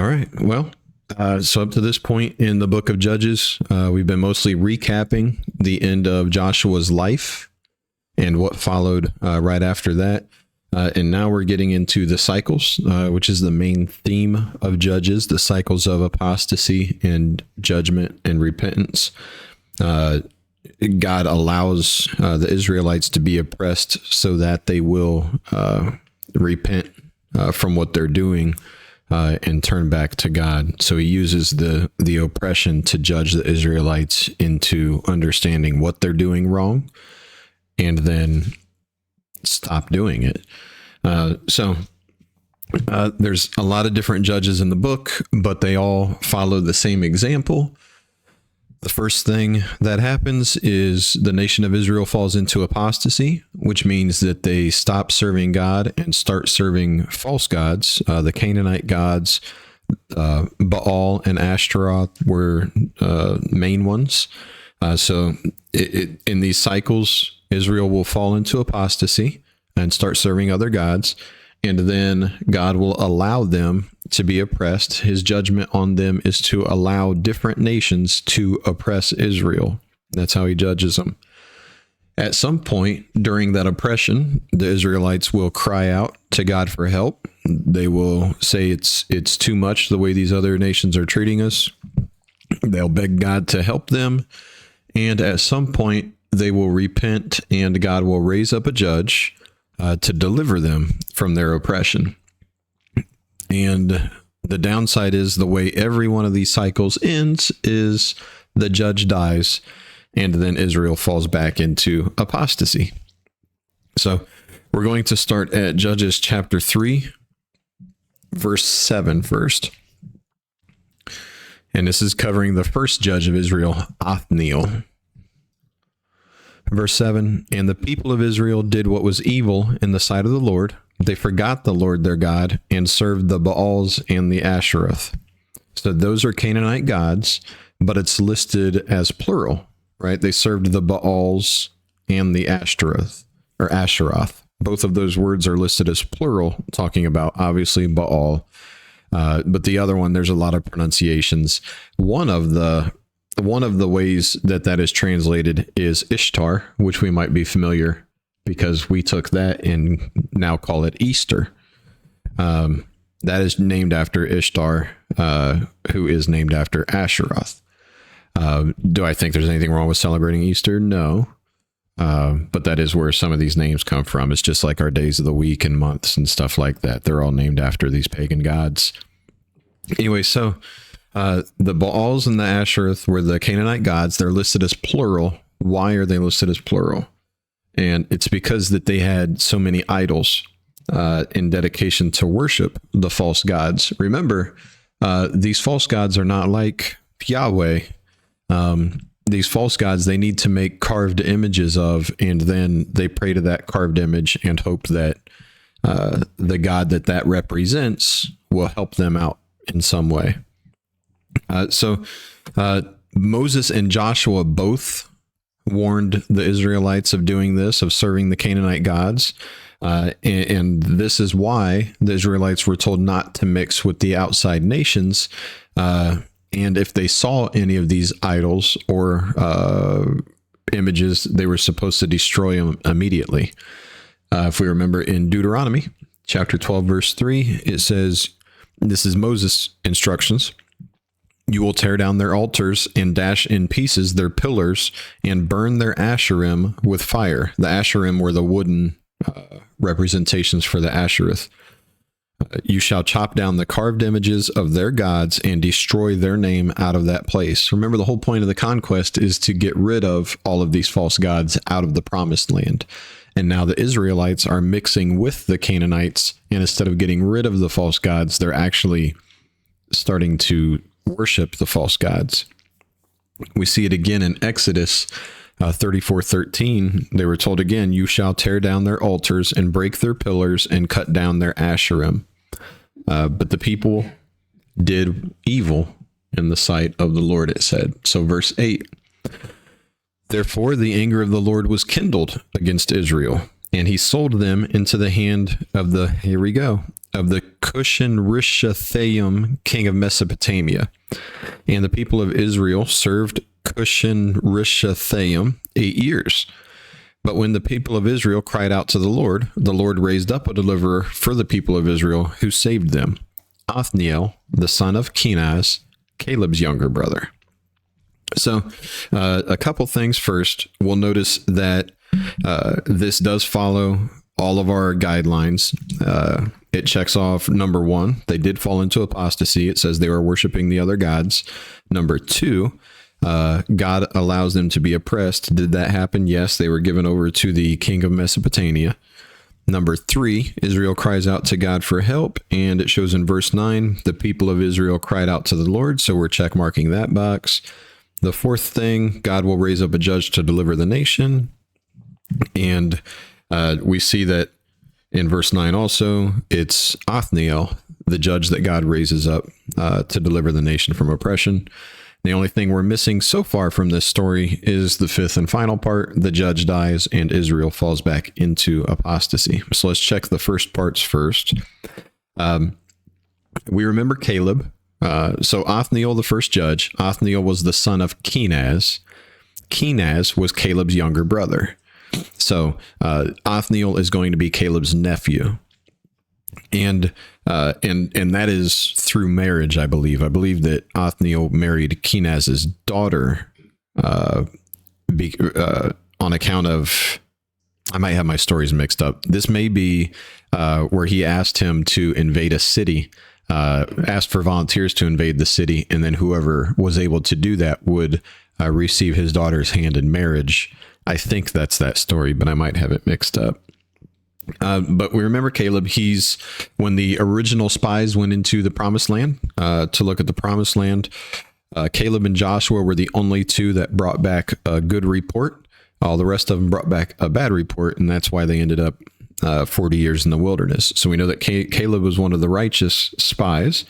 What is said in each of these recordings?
All right. Well, so up to this point in the book of Judges, we've been mostly recapping the end of Joshua's life and what followed right after that. And now we're getting into the cycles, which is the main theme of Judges, the cycles of apostasy and judgment and repentance. God allows the Israelites to be oppressed so that they will repent from what they're doing and turn back to God. So he uses the oppression to judge the Israelites into understanding what they're doing wrong and then stop doing it. So there's a lot of different judges in the book, but they all follow the same example. The first thing that happens is the nation of Israel falls into apostasy, which means that they stop serving God and start serving false gods. The Canaanite gods, Baal and Ashtaroth were main ones. So in these cycles, Israel will fall into apostasy and start serving other gods. And then God will allow them to be oppressed. His judgment on them is to allow different nations to oppress Israel. That's how he judges them. At some point during that oppression, the Israelites will cry out to God for help. They will say it's too much the way these other nations are treating us. They'll beg God to help them. And at some point, they will repent and God will raise up a judge to deliver them from their oppression. And the downside is the way every one of these cycles ends is the judge dies and then Israel falls back into apostasy. So we're going to start at Judges chapter 3, verse 7 first. And this is covering the first judge of Israel, Othniel. Verse 7, and the people of Israel did what was evil in the sight of the Lord. They forgot the Lord their God and served the Baals and the Asheroth. So those are Canaanite gods, but it's listed as plural, right? They served the Baals and the Ashtaroth or Asheroth. Both of those words are listed as plural, talking about obviously Baal. But the other one, there's a lot of pronunciations. One of the ways that is translated is Ishtar, which we might be familiar because we took that and now call it Easter. That is named after Ishtar, who is named after Asheroth. Do I think there's anything wrong with celebrating Easter? No. But that is where some of these names come from. It's just like our days of the week and months and stuff like that. They're all named after these pagan gods. Anyway, so the Baals and the Asheroth were the Canaanite gods. They're listed as plural. Why are they listed as plural? And it's because that they had so many idols in dedication to worship the false gods. Remember, these false gods are not like Yahweh. These false gods, they need to make carved images of, and then they pray to that carved image and hope that the God that represents will help them out in some way. So Moses and Joshua both warned the Israelites of doing this, of serving the Canaanite gods. And this is why the Israelites were told not to mix with the outside nations. And if they saw any of these idols or images, they were supposed to destroy them immediately. If we remember in Deuteronomy chapter 12, verse 3, it says, this is Moses' instructions. You will tear down their altars and dash in pieces their pillars and burn their Asherim with fire. The Asherim were the wooden representations for the Ashereth. You shall chop down the carved images of their gods and destroy their name out of that place. Remember, the whole point of the conquest is to get rid of all of these false gods out of the promised land. And now the Israelites are mixing with the Canaanites, and instead of getting rid of the false gods, they're actually starting to worship the false gods. We see it again in Exodus 34:13. They were told again, you shall tear down their altars and break their pillars and cut down their Asherim. But the people did evil in the sight of the Lord, it said. So verse 8, therefore the anger of the Lord was kindled against Israel, and he sold them into the hand of the, here we go, of the Cushan-Rishathaim, king of Mesopotamia. And the people of Israel served Cushan-Rishathaim 8 years. But when the people of Israel cried out to the Lord raised up a deliverer for the people of Israel who saved them, Othniel, the son of Kenaz, Caleb's younger brother. So a couple things first. We'll notice that this does follow all of our guidelines. It checks off, number one, they did fall into apostasy. It says they were worshiping the other gods. Number two, God allows them to be oppressed. Did that happen? Yes, they were given over to the king of Mesopotamia. Number three, Israel cries out to God for help, and it shows in verse 9, the people of Israel cried out to the Lord, so we're check marking that box. The fourth thing, God will raise up a judge to deliver the nation, and we see that in verse 9 also, it's Othniel, the judge that God raises up to deliver the nation from oppression. The only thing we're missing so far from this story is the fifth and final part. The judge dies and Israel falls back into apostasy. So let's check the first parts first. We remember Caleb. So Othniel, the first judge, Othniel was the son of Kenaz. Kenaz was Caleb's younger brother. So Othniel is going to be Caleb's nephew. And that is through marriage, I believe. I believe that Othniel married Kenaz's daughter on account of, I might have my stories mixed up. This may be where he asked him to invade a city, asked for volunteers to invade the city, and then whoever was able to do that would receive his daughter's hand in marriage. I think that's that story, but I might have it mixed up. But we remember Caleb. He's when the original spies went into the promised land to look at the promised land. Caleb and Joshua were the only two that brought back a good report. All the rest of them brought back a bad report, and that's why they ended up 40 years in the wilderness. So we know that Caleb was one of the righteous spies,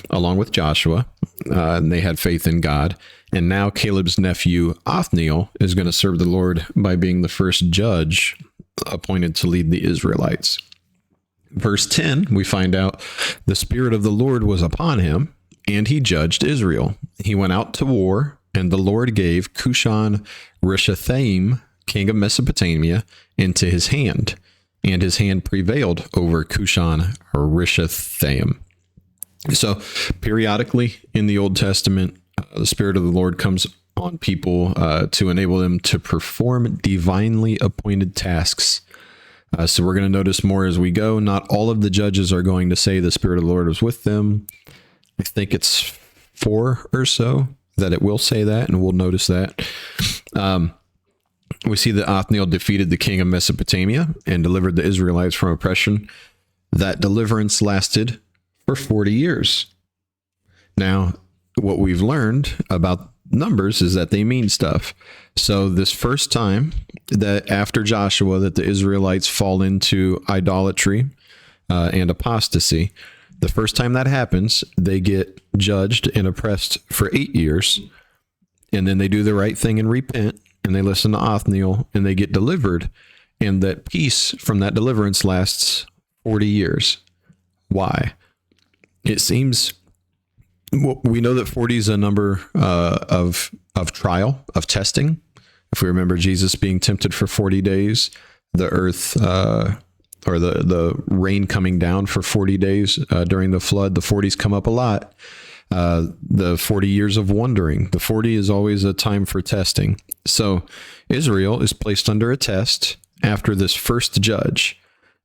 along with Joshua, and they had faith in God. And now Caleb's nephew, Othniel, is going to serve the Lord by being the first judge appointed to lead the Israelites. Verse 10, we find out the Spirit of the Lord was upon him, and he judged Israel. He went out to war, and the Lord gave Cushan-Rishathaim, king of Mesopotamia, into his hand, and his hand prevailed over Cushan-Rishathaim. So periodically in the Old Testament, the Spirit of the Lord comes on people to enable them to perform divinely appointed tasks. So we're going to notice more as we go. Not all of the judges are going to say the Spirit of the Lord was with them. I think it's 4 or so that it will say that, and we'll notice that. We see that Othniel defeated the king of Mesopotamia and delivered the Israelites from oppression. That deliverance lasted for 40 years. Now, what we've learned about numbers is that they mean stuff. So this first time that after Joshua that the Israelites fall into idolatry and apostasy, the first time that happens, they get judged and oppressed for 8 years, and then they do the right thing and repent, and they listen to Othniel, and they get delivered, and that peace from that deliverance lasts 40 years. Why? It seems... Well, we know that 40 is a number of trial, of testing. If we remember Jesus being tempted for 40 days, the earth or the rain coming down for 40 days during the flood, the 40s come up a lot. The 40 years of wandering, the 40 is always a time for testing. So Israel is placed under a test after this first judge,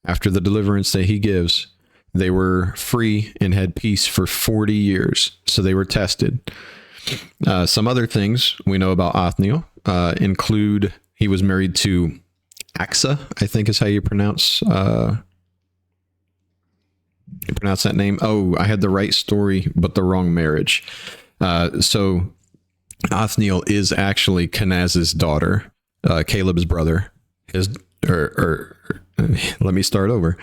after the deliverance that he gives. They were free and had peace for 40 years, so they were tested. Some other things we know about Othniel include he was married to Axa, I think is how you pronounce that name. Oh, I had the right story, but the wrong marriage. So Othniel is actually Kenaz's daughter, Caleb's brother. Let me start over.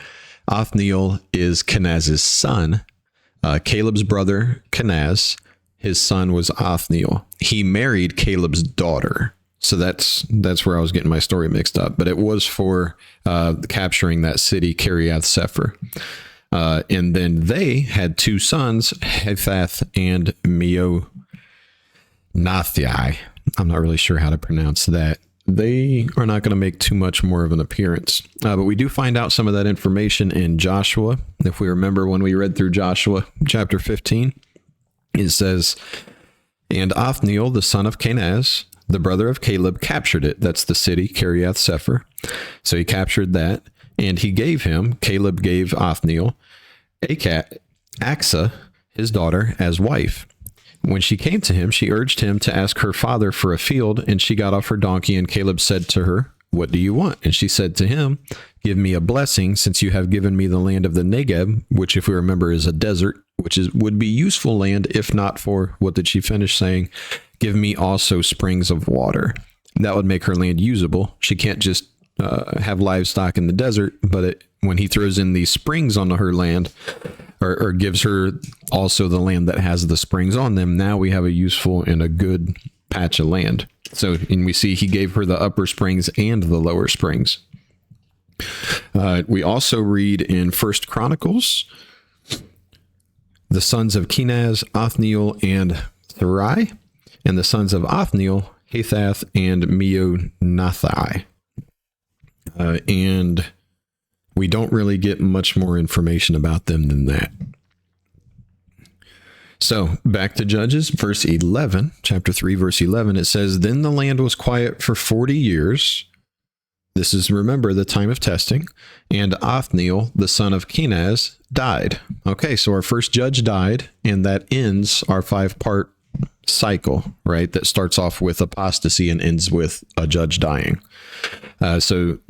Othniel is Kenaz's son. Caleb's brother, Kenaz, his son was Othniel. He married Caleb's daughter. So that's where I was getting my story mixed up. But it was for capturing that city, Kiriath Sefer. And then they had two sons, Hephath and Meonathai. I'm not really sure how to pronounce that. They are not going to make too much more of an appearance. But we do find out some of that information in Joshua. If we remember when we read through Joshua chapter 15, it says, and Othniel, the son of Kenaz, the brother of Caleb, captured it. That's the city, Kiriath Sefer. So he captured that. And he gave him, Caleb gave Othniel, Achsah, his daughter, as wife. When she came to him, she urged him to ask her father for a field, and she got off her donkey, and Caleb said to her, what do you want? And she said to him, give me a blessing, since you have given me the land of the Negeb, which, if we remember, is a desert, which would be useful land, if not for, what did she finish saying? Give me also springs of water. That would make her land usable. She can't just have livestock in the desert, but when he throws in these springs onto her land, or gives her also the land that has the springs on them, now we have a useful and a good patch of land. So, and we see he gave her the upper springs and the lower springs. We also read in First Chronicles, the sons of Kenaz, Othniel, and Thurai, and the sons of Othniel, Hephath, and Meonathai. And we don't really get much more information about them than that. So back to Judges, verse 11, chapter 3, verse 11, it says, then the land was quiet for 40 years. This is, remember, the time of testing. And Othniel, the son of Kenaz, died. Okay, so our first judge died, and that ends our 5-part cycle, right? That starts off with apostasy and ends with a judge dying. So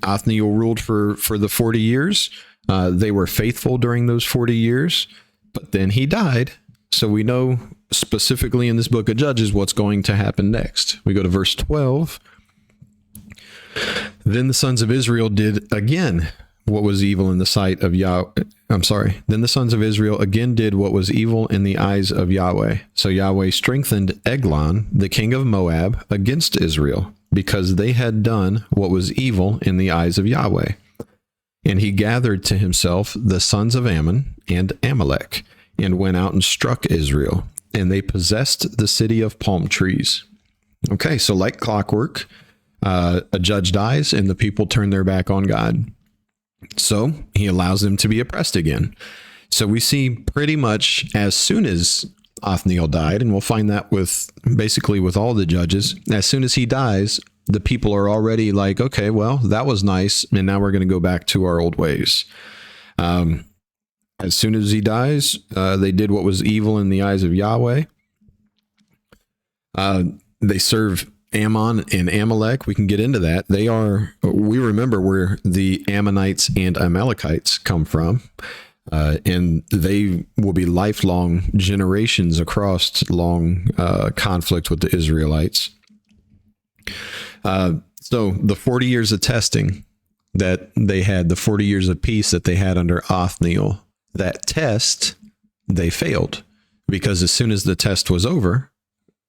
Othniel ruled for the 40 years. They were faithful during those 40 years, but then he died. So we know specifically in this book of Judges what's going to happen next. We go to verse 12. Then the sons of Israel did again what was evil in the sight of Yahweh. Then the sons of Israel again did what was evil in the eyes of Yahweh. So Yahweh strengthened Eglon, the king of Moab, against Israel, because they had done what was evil in the eyes of Yahweh. And he gathered to himself the sons of Ammon and Amalek, and went out and struck Israel, and they possessed the city of palm trees. Okay, so like clockwork, a judge dies, and the people turn their back on God. So he allows them to be oppressed again. So we see pretty much as soon as Othniel died, and we'll find that with all the judges, as soon as he dies, the people are already like, okay, well, that was nice, and now we're going to go back to our old ways. As soon as he dies, they did what was evil in the eyes of Yahweh. They serve Ammon and Amalek. We can get into that. We remember where the Ammonites and Amalekites come from. And they will be lifelong generations across long conflict with the Israelites. So the 40 years of testing that they had, the 40 years of peace that they had under Othniel, that test, they failed, because as soon as the test was over,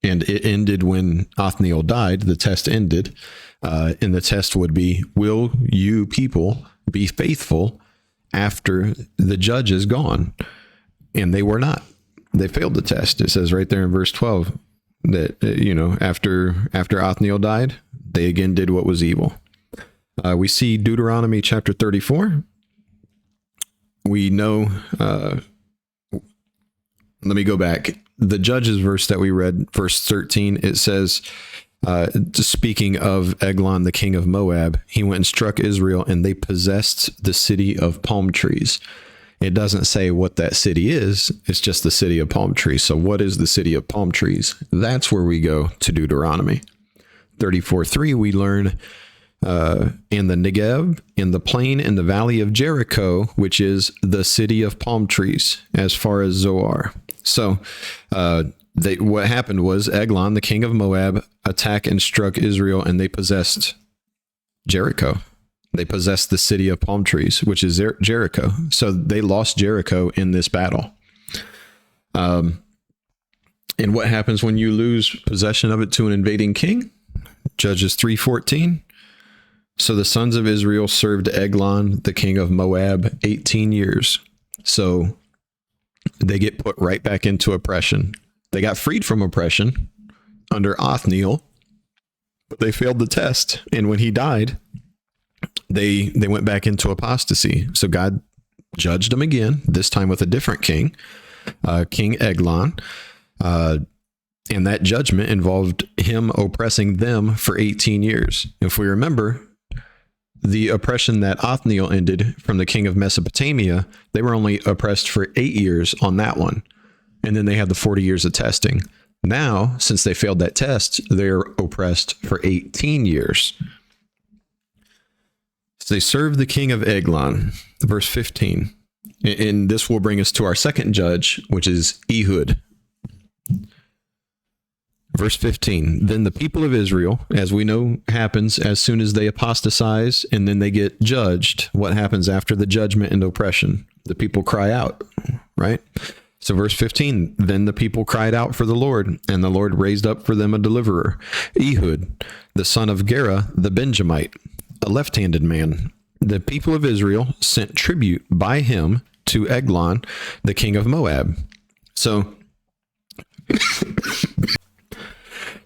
and it ended when Othniel died, the test ended, and the test would be, will you people be faithful after the judge is gone? And they were not. They failed the test. It says right there in verse 12 that, after Othniel died, they again did what was evil. We see Deuteronomy chapter 34. We know, let me go back. The Judges verse that we read, verse 13, it says, speaking of Eglon, the king of Moab, he went and struck Israel, and they possessed the city of palm trees. It doesn't say what that city is. It's just the city of palm trees. So what is the city of palm trees? That's where we go to Deuteronomy 34:3. We learn, in the Negev, in the plain, in the valley of Jericho, which is the city of palm trees, as far as Zoar. So what happened was Eglon, the king of Moab, attacked and struck Israel, and they possessed Jericho. They possessed the city of palm trees, which is Jericho. So they lost Jericho in this battle. And what happens when you lose possession of it to an invading king? Judges 3:14. So the sons of Israel served Eglon, the king of Moab, 18 years. So they get put right back into oppression. They got freed from oppression under Othniel, but they failed the test. And when he died, they went back into apostasy. So God judged them again, this time with a different king, King Eglon. And that judgment involved him oppressing them for 18 years. If we remember, the oppression that Othniel ended from the king of Mesopotamia, they were only oppressed for 8 years on that one. And then they had the 40 years of testing. Now, since they failed that test, they're oppressed for 18 years. So they served the king of Eglon, verse 15. And this will bring us to our second judge, which is Ehud. Verse 15, then the people of Israel, as we know happens as soon as they apostatize and then they get judged, what happens after the judgment and oppression? The people cry out, right? So verse 15, then the people cried out for the Lord, and the Lord raised up for them a deliverer, Ehud, the son of Gera, the Benjamite, a left-handed man. The people of Israel sent tribute by him to Eglon, the king of Moab.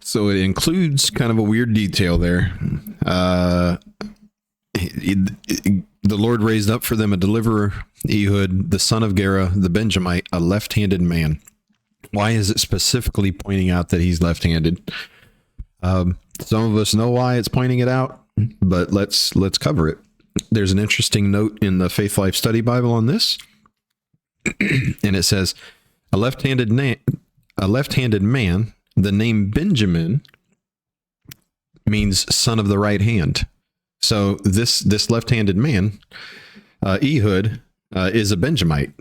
So it includes kind of a weird detail there. The Lord raised up for them a deliverer, Ehud, the son of Gera, the Benjamite, a left-handed man. Why is it specifically pointing out that he's left-handed? Some of us know why it's pointing it out, but let's cover it. There's an interesting note in the Faith Life Study Bible on this, and it says, a left-handed man. The name Benjamin means son of the right hand. So this left-handed man, Ehud, is a Benjamite.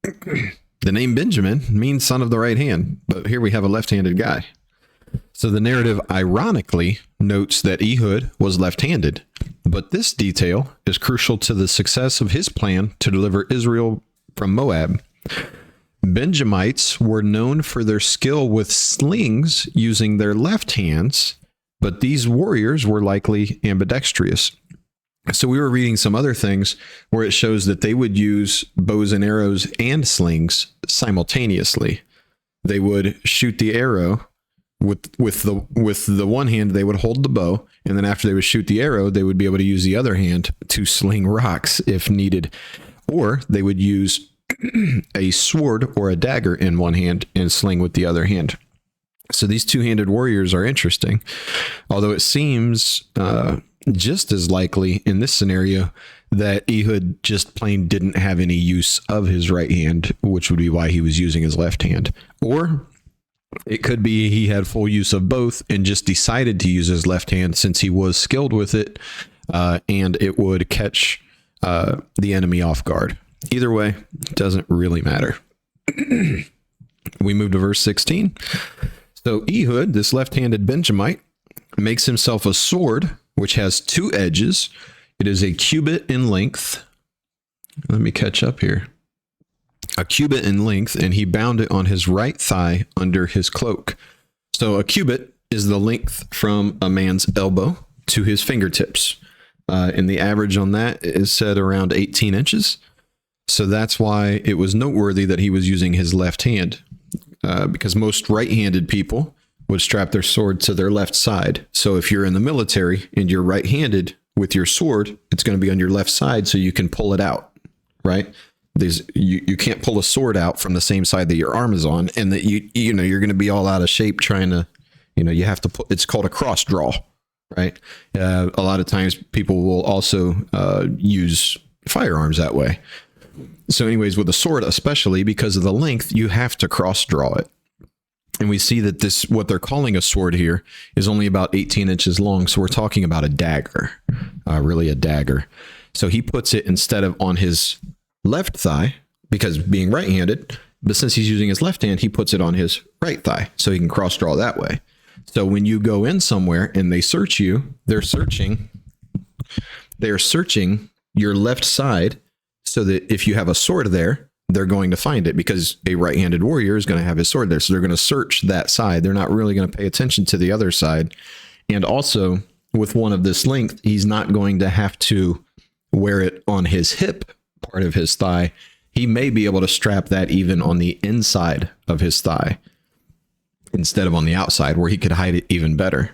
The name Benjamin means son of the right hand, but here we have a left-handed guy. So the narrative ironically notes that Ehud was left-handed, but this detail is crucial to the success of his plan to deliver Israel from Moab. Benjamites were known for their skill with slings using their left hands, but these warriors were likely ambidextrous. So we were reading some other things where it shows that they would use bows and arrows and slings simultaneously. They would shoot the arrow with the one hand, they would hold the bow, and then after they would shoot the arrow, they would be able to use the other hand to sling rocks if needed, or they would use a sword or a dagger in one hand and sling with the other hand. So these two-handed warriors are interesting, although it seems just as likely in this scenario that Ehud just plain didn't have any use of his right hand, which would be why he was using his left hand. Or it could be he had full use of both and just decided to use his left hand since he was skilled with it, and it would catch the enemy off guard. Either way, it doesn't really matter. We move to verse 16. So Ehud, this left-handed Benjamite, makes himself a sword, which has two edges. It is a cubit in length. Let me catch up here. A cubit in length, and he bound it on his right thigh under his cloak. So a cubit is the length from a man's elbow to his fingertips. And the average on that is set around 18 inches. So that's why it was noteworthy that he was using his left hand, because most right-handed people would strap their sword to their left side. So if you're in the military and you're right-handed with your sword, it's going to be on your left side so you can pull it out, right? You can't pull a sword out from the same side that your arm is on, and that you're going to be all out of shape trying to, you have to put. It's called a cross draw, right? A lot of times people will also use firearms that way. So anyways, with a sword, especially because of the length, you have to cross draw it. And we see that this, what they're calling a sword here, is only about 18 inches long. So we're talking about a dagger, really a dagger. So he puts it instead of on his left thigh, because being right-handed, but since he's using his left hand, he puts it on his right thigh so he can cross draw that way. So when you go in somewhere and they search you, they're searching your left side, so that if you have a sword there, they're going to find it, because a right-handed warrior is going to have his sword there. So they're going to search that side. They're not really going to pay attention to the other side. And also, with one of this length, he's not going to have to wear it on his hip part of his thigh. He may be able to strap that even on the inside of his thigh instead of on the outside, where he could hide it even better.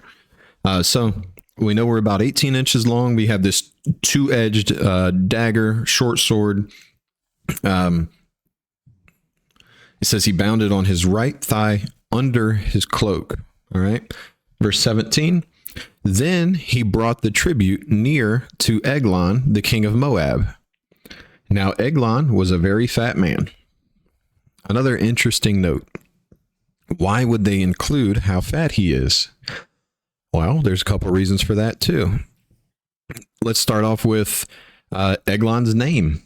So we know we're about 18 inches long. We have this two-edged dagger, short sword. It says he bound it on his right thigh under his cloak. All right. Verse 17. Then he brought the tribute near to Eglon, the king of Moab. Now Eglon was a very fat man. Another interesting note. Why would they include how fat he is? Well, there's a couple reasons for that too. Let's start off with Eglon's name.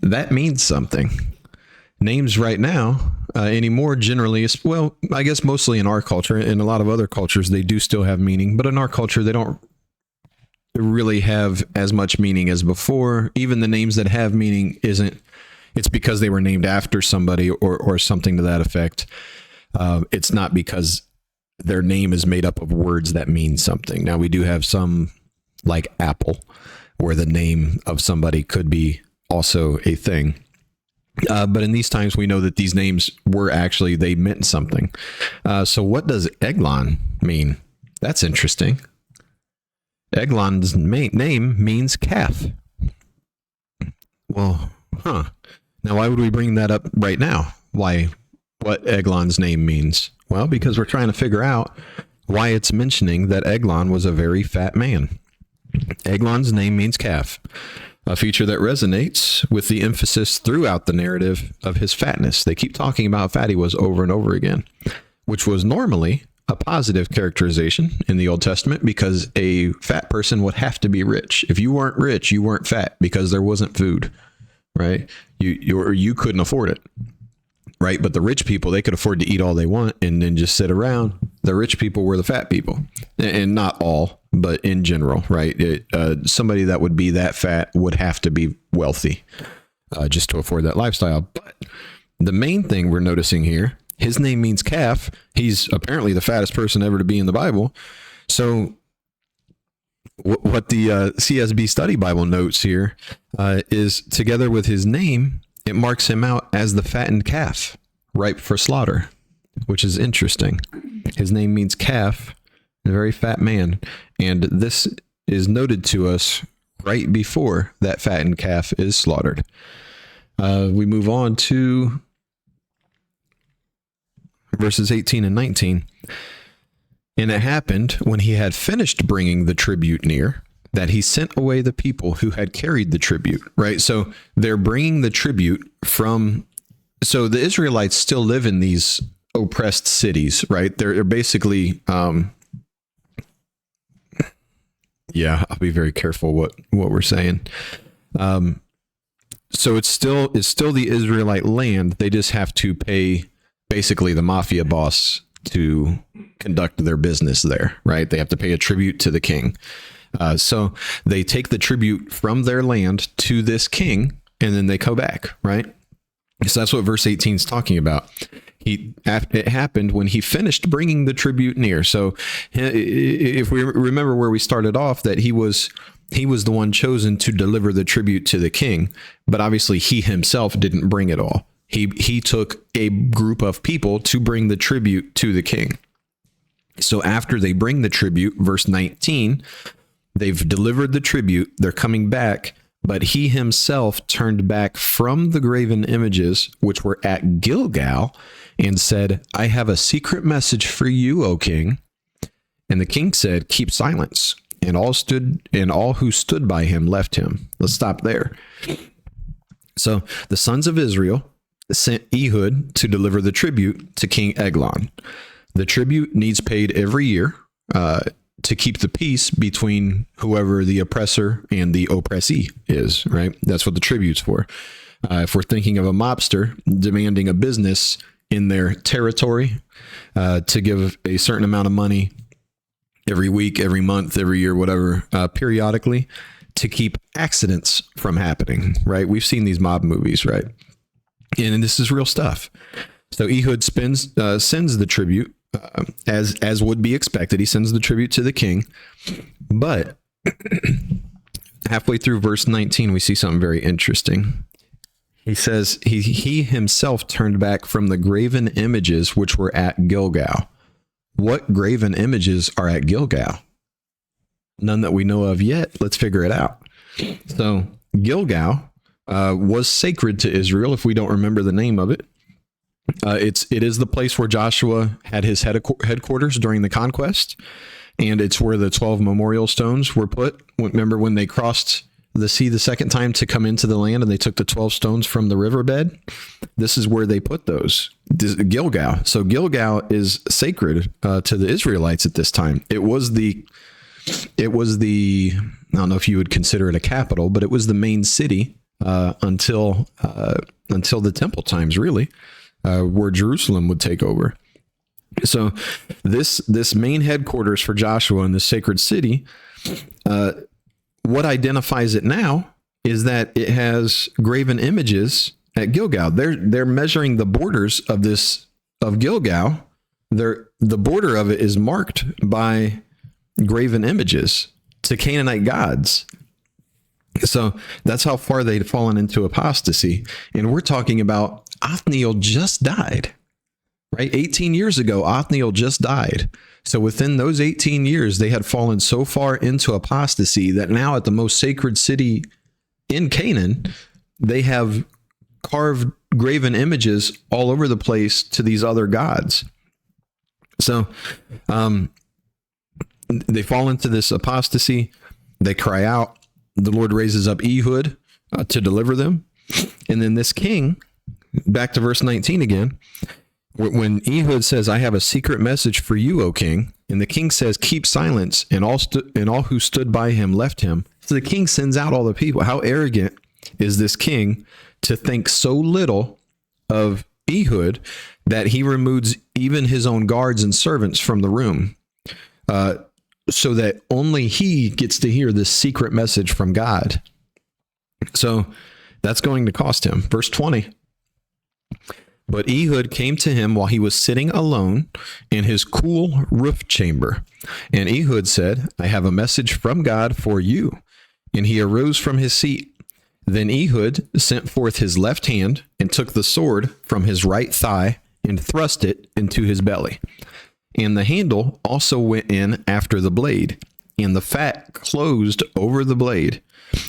That means something. Names right now, anymore generally, well, I guess mostly in our culture, in a lot of other cultures, they do still have meaning, but in our culture, they don't really have as much meaning as before. Even the names that have meaning it's because they were named after somebody or something to that effect. It's not because their name is made up of words that mean something. Now, we do have some, like Apple, where the name of somebody could be also a thing. But in these times, we know that these names they meant something. So what does Eglon mean? That's interesting. Eglon's name means calf. Well, Now, why would we bring that up right now? What Eglon's name means? Well, because we're trying to figure out why it's mentioning that Eglon was a very fat man. Eglon's name means calf. A feature that resonates with the emphasis throughout the narrative of his fatness. They keep talking about how fat he was over and over again, which was normally a positive characterization in the Old Testament, because a fat person would have to be rich. If you weren't rich, you weren't fat, because there wasn't food, right? You couldn't afford it, right? But the rich people, they could afford to eat all they want and then just sit around. The rich people were the fat people, and not all, but in general, right? Somebody that would be that fat would have to be wealthy just to afford that lifestyle. But the main thing we're noticing here, his name means calf. He's apparently the fattest person ever to be in the Bible. So what the CSB Study Bible notes here is, together with his name, it marks him out as the fattened calf, ripe for slaughter, which is interesting. His name means calf, a very fat man. And this is noted to us right before that fattened calf is slaughtered. We move on to verses 18 and 19. And it happened, when he had finished bringing the tribute near, that he sent away the people who had carried the tribute, right? So they're bringing the tribute so the Israelites still live in these oppressed cities, right? They're basically, I'll be very careful what we're saying. So it's still the Israelite land. They just have to pay basically the mafia boss to conduct their business there, right? They have to pay a tribute to the king. So they take the tribute from their land to this king, and then they go back, right? So that's what verse 18 is talking about. It happened when he finished bringing the tribute near. So if we remember where we started off, that he was the one chosen to deliver the tribute to the king, but obviously he himself didn't bring it all. He took a group of people to bring the tribute to the king. So after they bring the tribute, verse 19, they've delivered the tribute, they're coming back, but he himself turned back from the graven images which were at Gilgal and said, I have a secret message for you, O king. And the king said, keep silence. And all who stood by him left him. Let's stop there. So the sons of Israel sent Ehud to deliver the tribute to King Eglon. The tribute needs paid every year to keep the peace between whoever the oppressor and the oppressee is, right? That's what the tribute's for. If we're thinking of a mobster demanding a business in their territory to give a certain amount of money every week, every month, every year, whatever, periodically, to keep accidents from happening, right? We've seen these mob movies, right? And this is real stuff. So Ehud sends the tribute as would be expected. He sends the tribute to the king. But halfway through verse 19, we see something very interesting. He says he himself turned back from the graven images which were at Gilgal. What graven images are at Gilgal? None that we know of yet. Let's figure it out. So Gilgal was sacred to Israel, if we don't remember the name of it. It is the place where Joshua had his headquarters during the conquest, and it's where the 12 memorial stones were put. Remember when they crossed the sea the second time to come into the land, and they took the 12 stones from the riverbed? This is where they put those. Gilgal. So Gilgal is sacred to the Israelites at this time. It was the I don't know if you would consider it a capital, but it was the main city until the temple times, really. Where Jerusalem would take over. So this main headquarters for Joshua in the sacred city, what identifies it now is that it has graven images at Gilgal. They're measuring the borders of Gilgal. The border of it is marked by graven images to Canaanite gods. So that's how far they'd fallen into apostasy. And we're talking about Othniel just died, right? 18 years ago, Othniel just died. So within those 18 years, they had fallen so far into apostasy that now at the most sacred city in Canaan, they have carved graven images all over the place to these other gods. So they fall into this apostasy. They cry out. The Lord raises up Ehud to deliver them. And then this king, back to verse 19 again, when Ehud says, I have a secret message for you, O king, and the king says, keep silence, and all who stood by him left him. So the king sends out all the people. How arrogant is this king to think so little of Ehud that he removes even his own guards and servants from the room, so that only he gets to hear this secret message from God. So that's going to cost him. Verse 20. But Ehud came to him while he was sitting alone in his cool roof chamber. And Ehud said, I have a message from God for you. And he arose from his seat. Then Ehud sent forth his left hand and took the sword from his right thigh and thrust it into his belly. And the handle also went in after the blade, and the fat closed over the blade,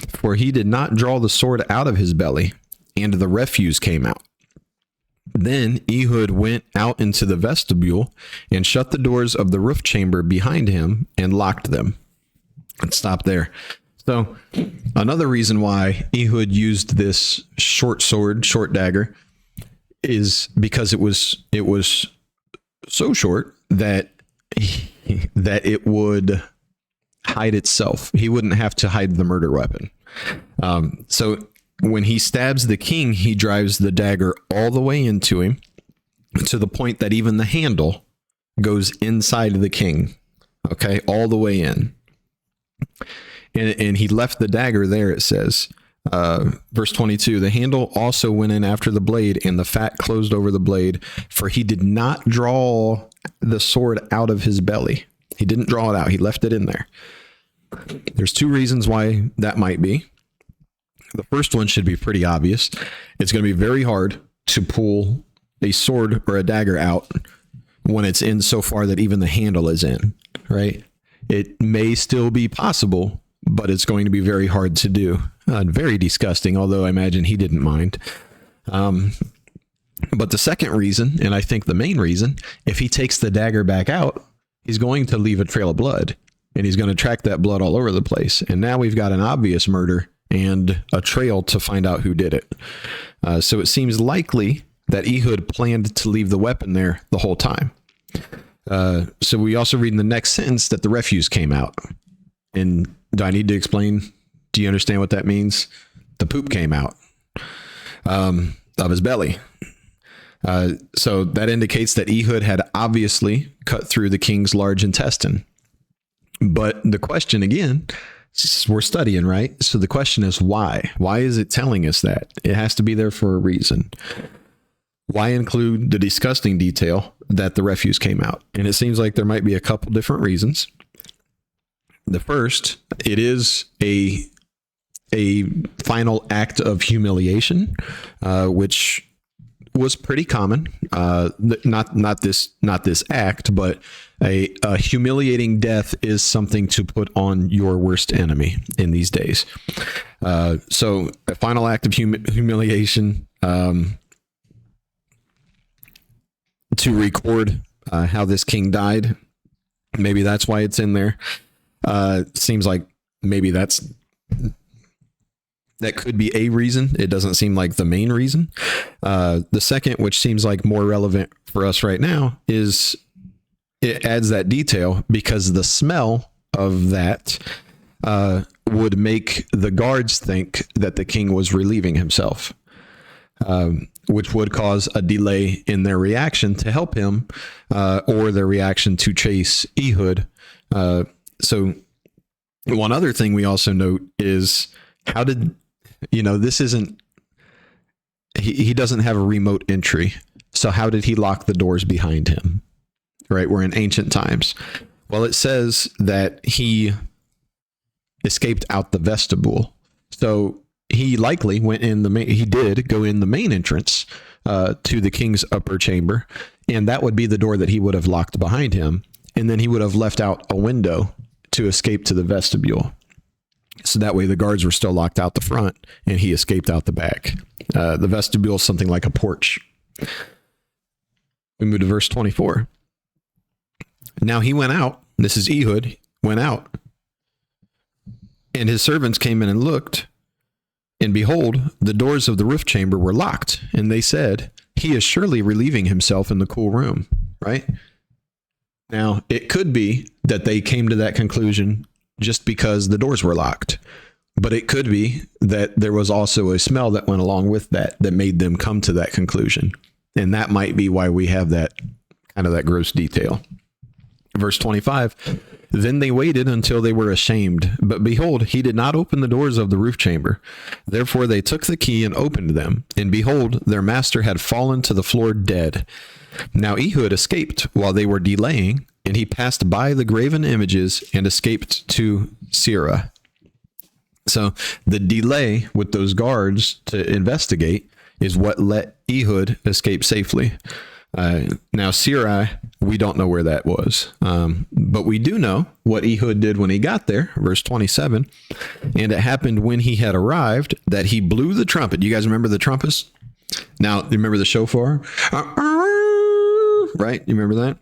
for he did not draw the sword out of his belly, and the refuse came out. Then Ehud went out into the vestibule and shut the doors of the roof chamber behind him and locked them. Let's stop there. So another reason why Ehud used this short sword, short dagger, is because it was so short that it would hide itself. He wouldn't have to hide the murder weapon. So when he stabs the king, he drives the dagger all the way into him to the point that even the handle goes inside the king. Okay, all the way in. And he left the dagger there, it says. Verse 22, the handle also went in after the blade, and the fat closed over the blade, for he did not draw the sword out of his belly. He didn't draw it out. He left it in there. There's two reasons why that might be. The first one should be pretty obvious. It's going to be very hard to pull a sword or a dagger out when it's in so far that even the handle is in, right? It may still be possible, but it's going to be very hard to do. Very disgusting, although I imagine he didn't mind. But the second reason, and I think the main reason, if he takes the dagger back out, he's going to leave a trail of blood, and he's going to track that blood all over the place. And now we've got an obvious murder and a trail to find out who did it. So it seems likely that Ehud planned to leave the weapon there the whole time. So we also read in the next sentence that the refuse came out. And do I need to explain? Do you understand what that means? The poop came out of his belly. So that indicates that Ehud had obviously cut through the king's large intestine. But the question again, we're studying, right? So the question is why? Why is it telling us that? It has to be there for a reason. Why include the disgusting detail that the refuse came out? And it seems like there might be a couple different reasons. The first, it is a final act of humiliation, which was pretty common. Not this act, but a humiliating death is something to put on your worst enemy in these days. So a final act of humiliation, to record how this king died. Maybe that's why it's in there. Seems like maybe that could be a reason. It doesn't seem like the main reason. The second, which seems like more relevant for us right now, is it adds that detail because the smell of that would make the guards think that the king was relieving himself, which would cause a delay in their reaction to help him, or their reaction to chase Ehud. So one other thing we also note is how did, this isn't, he doesn't have a remote entry. So how did he lock the doors behind him? Right? We're in ancient times. Well, it says that he escaped out the vestibule. So he likely went in he did go in the main entrance to the king's upper chamber. And that would be the door that he would have locked behind him. And then he would have left out a window to escape to the vestibule. So that way the guards were still locked out the front and he escaped out the back. The vestibule is something like a porch. We move to verse 24. Now he went out. This is Ehud, went out. And his servants came in and looked. And behold, the doors of the roof chamber were locked. And they said, he is surely relieving himself in the cool room. Right? Now, it could be that they came to that conclusion just because the doors were locked. But it could be that there was also a smell that went along with that made them come to that conclusion. And that might be why we have that kind of that gross detail. Verse 25, then they waited until they were ashamed. But behold, he did not open the doors of the roof chamber. Therefore they took the key and opened them. And behold, their master had fallen to the floor dead. Now Ehud escaped while they were delaying, and he passed by the graven images and escaped to Seirah. So the delay with those guards to investigate is what let Ehud escape safely. Now Seirah, we don't know where that was, but we do know what Ehud did when he got there. Verse 27, and it happened when he had arrived that he blew the trumpet. You guys remember the trumpets? Now, you remember the shofar? Right? You remember that?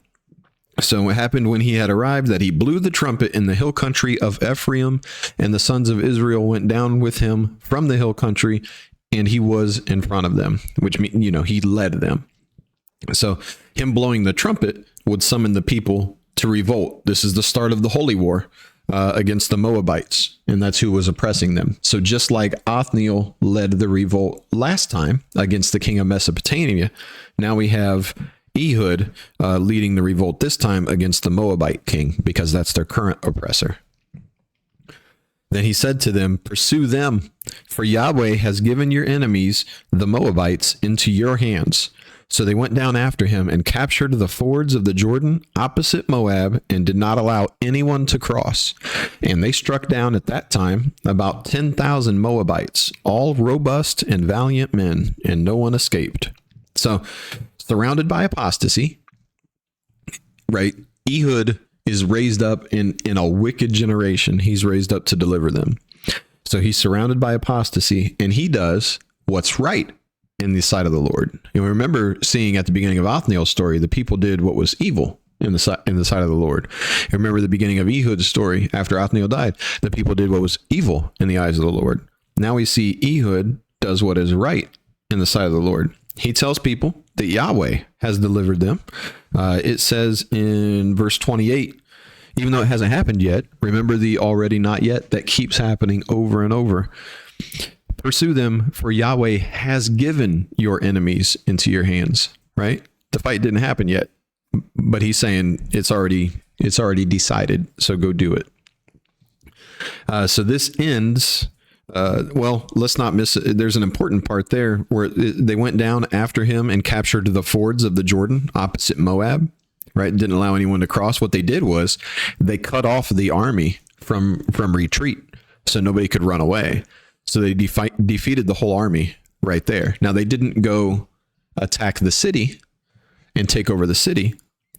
So it happened when he had arrived that he blew the trumpet in the hill country of Ephraim, and the sons of Israel went down with him from the hill country, and he was in front of them, which means, he led them. So him blowing the trumpet would summon the people to revolt. This is the start of the holy war against the Moabites, and that's who was oppressing them. So just like Othniel led the revolt last time against the king of Mesopotamia, now we have Ehud leading the revolt this time against the Moabite king, because that's their current oppressor. Then he said to them, pursue them, for Yahweh has given your enemies, the Moabites, into your hands. So they went down after him and captured the fords of the Jordan opposite Moab and did not allow anyone to cross. And they struck down at that time about 10,000 Moabites, all robust and valiant men, and no one escaped. So surrounded by apostasy, right? Ehud is raised up in a wicked generation. He's raised up to deliver them. So he's surrounded by apostasy, and he does what's right in the sight of the Lord. And we remember seeing at the beginning of Othniel's story, the people did what was evil in the sight of the Lord. And remember the beginning of Ehud's story after Othniel died, the people did what was evil in the eyes of the Lord. Now we see Ehud does what is right in the sight of the Lord. He tells people that Yahweh has delivered them. It says in verse 28, even though it hasn't happened yet, remember the already not yet that keeps happening over and over. Pursue them, for Yahweh has given your enemies into your hands, right? The fight didn't happen yet, but he's saying it's already decided, so go do it. So this ends. Well, let's not miss it. There's an important part there where they went down after him and captured the fords of the Jordan opposite Moab, right? Didn't allow anyone to cross. What they did was they cut off the army from retreat so nobody could run away. So they defeated the whole army right there. Now, they didn't go attack the city and take over the city.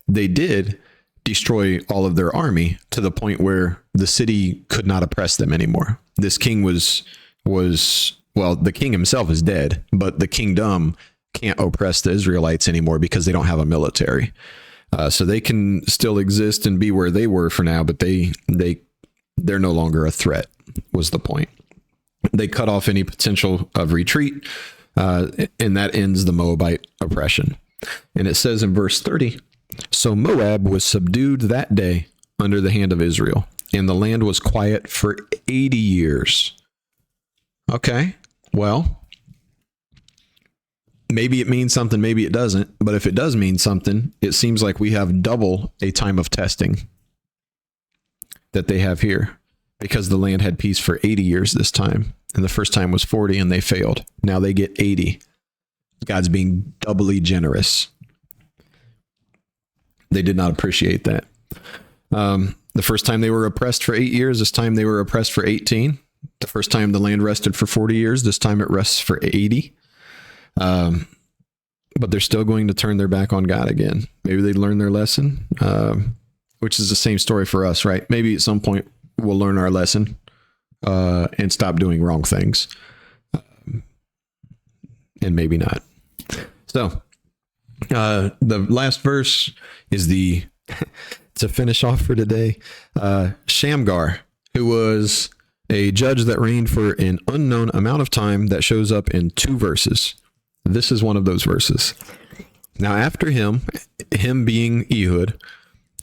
They did destroy all of their army to the point where the city could not oppress them anymore. This king was well, the king himself is dead, but the kingdom can't oppress the Israelites anymore because they don't have a military. So they can still exist and be where they were for now, but they're no longer a threat, was the point. They cut off any potential of retreat, and that ends the Moabite oppression. And it says in verse 30, so Moab was subdued that day under the hand of Israel, and the land was quiet for 80 years. Okay, well, maybe it means something, maybe it doesn't. But if it does mean something, it seems like we have double a time of testing that they have here, because the land had peace for 80 years this time. And the first time was 40 and they failed. Now they get 80. God's being doubly generous. They did not appreciate that. The first time they were oppressed for 8 years, this time they were oppressed for 18. The first time the land rested for 40 years, this time it rests for 80. But they're still going to turn their back on God again. Maybe they learn their lesson, which is the same story for us, right? Maybe at some point we'll learn our lesson and stop doing wrong things. And maybe not. So the last verse is to finish off for today, Shamgar, who was a judge that reigned for an unknown amount of time, that shows up in 2 verses. This is one of those verses. Now, after him being Ehud,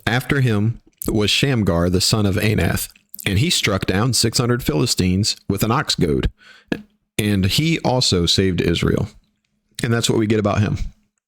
after him was Shamgar, the son of Anath, and he struck down 600 Philistines with an ox goad, and he also saved Israel. And that's what we get about him.